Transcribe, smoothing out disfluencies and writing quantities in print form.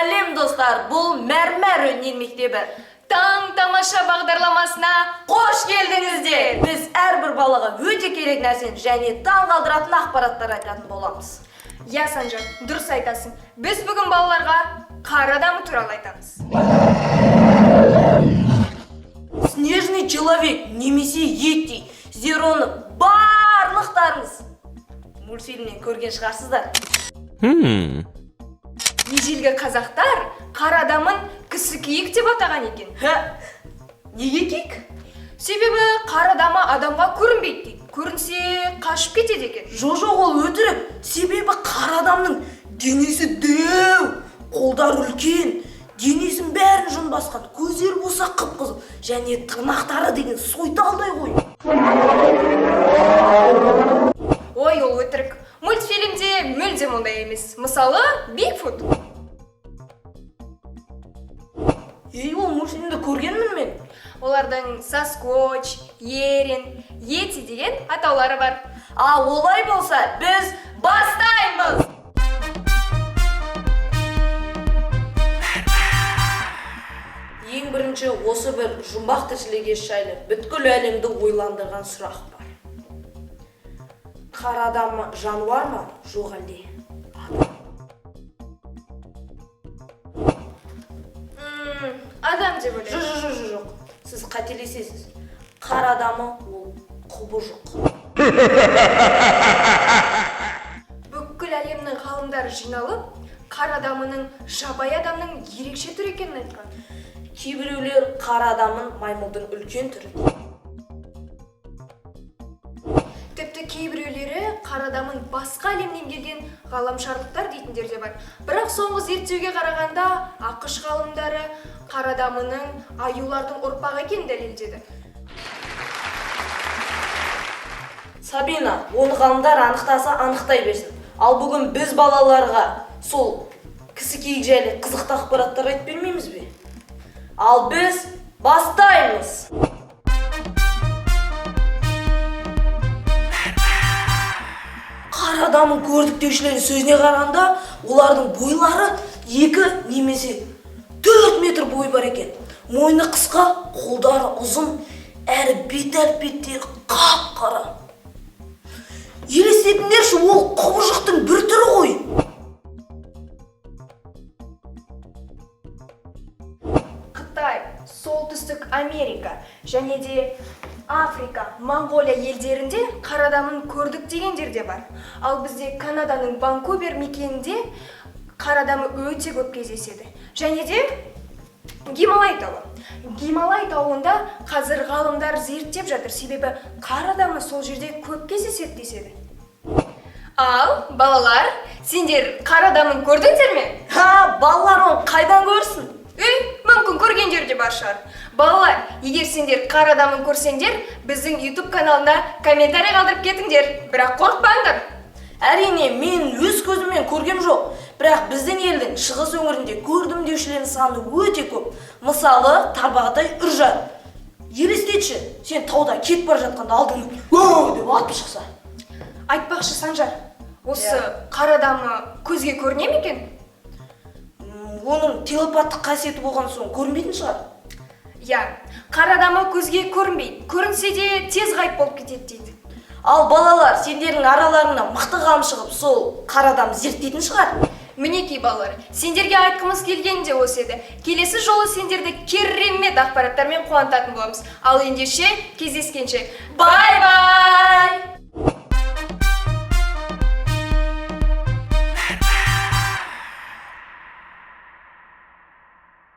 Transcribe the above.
Сәлем достар, бұл Мәрмәр өнер мектебі. Таң тамаша бағдарламасына Қош келдіңіздер. Біз әрбір балаға өте керек нәрсені және таң қалдыратын ақпараттар айтатын боламыз. Я, Санжар, дұрыс айтасың. Біз бүгін балаларға қар адамы туралы айтамыз. Снежный человек немесе Йети. Сіздер оны барлықтарыңыз мультфильмнен көрген шығарсыздар. Ежелгі қазақтар қар адамын кісі киік деп атаған екен. Неге киік? Себебі қар адамы адамға көрінбейді дейді. Көрінсе қашып кетеді екен. Жоқ, ол өтірік. Себебі қар адамның денесі дөу, қолдар үлкен, денесін бәрін жүн басқан, көздері болса қып-қызыл және тырнақтары деген сойталдай ғой. Ой, ол өтірік. Мультфильмде мүлдем ондай емес. Мысалы, Бигфут. Ол мультфильмді көргенмін мен. Олардың Саскоч, Ерин, Йети деген атаулары бар. Олай болса, біз бастаймыз! Ең бірінші осы бір жұмбақ тіршілік еш жайлы бүткіл әлемді ойландырған сұрақ бар. Қар адамы жануар ма, жоқ әлде? Адам деп ойлаймын. Жоқ. Сіз қателесесіз. Қар адамы ол құбыжық. Бүкіл әлемнің ғалымдары жиналып, қар адамының жабайы адамның ерекше түрі екенін айтқан. Кейбіреулер қар адамын маймылдың үлкен түрі. Тіпті кейбіреулері қар адамын басқа әлемнен келген ғаламшарлықтар дейтіндер де бар. Бірақ соңғы зерттеуге қарағанда ақш ғалымдары қар адамының аюлардың ұрпағы екенін дәлелдеді. Сабина, оны ғалымдар анықтаса анықтай берсін. Ал бүгін біз балаларға сол кісі киік жайлы қызықты ақпараттар айтып бермейміз бе? Ал біз бастаймыз! Қар адамын көрдік деушілердің сөзіне қарағанда, олардың бойлары 2 немесе 4 метр бой бар екен. Мойны қысқа, қолдары ұзын, әрі бет-әлпеттері қап-қара. Елестетіңдерші, ол құбыжықтың бір түрі ғой. Қытай, Солтүстік Америка және де Африка, Монғолия елдерінде қар адамын көрдік дегендер де бар. Ал бізде Канаданың Ванкувер мекенінде қар адамы өте көп кездеседі. Және де Гималай тауы. Гималай тауында қазір ғалымдар зерттеп жатыр, себебі қар адамы сол жерде көп кездеседі деседі. Ал, балалар, сендер қар адамын көрдіңдер ме? Балалар оны қайдан көрсін? Мүмкін көргендер де бар шығар. Балалар, егер сендер қар адамын көрсеңдер, біздің YouTube каналына комментарий қалдырып кетіңдер, бірақ қорықпаңдар. Әрине, мен өз көзіммен көргем жоқ, бірақ біздің елдің шығыс өңірінде көрдім деушілердің саны өте көп. Мысалы, Тарбағатай, Үржар. Елестетші, сен тауда кетіп бара жатқанда алдыңнан деп атып шықса. Айтпақшы, Санжар, осы қар адамы көзге көріне ме екен? Оның телепаттық қасиеті болған соң көрінбейтін шығар. Қар адамы көзге көрінбейді, көрінсе де тез ғайып болып кетеді дейді. Ал балалар, сендердің араларына мықты ғалым шығып, сол қар адам зерттейтін шығар. Мінекей балалар, сендерге айтқымыз келгенде осы еді. Келесі жолы сендерді керемет ақпараттармен қуантатын боламыз. Ал ендеше, кездескенше. Бай-бай!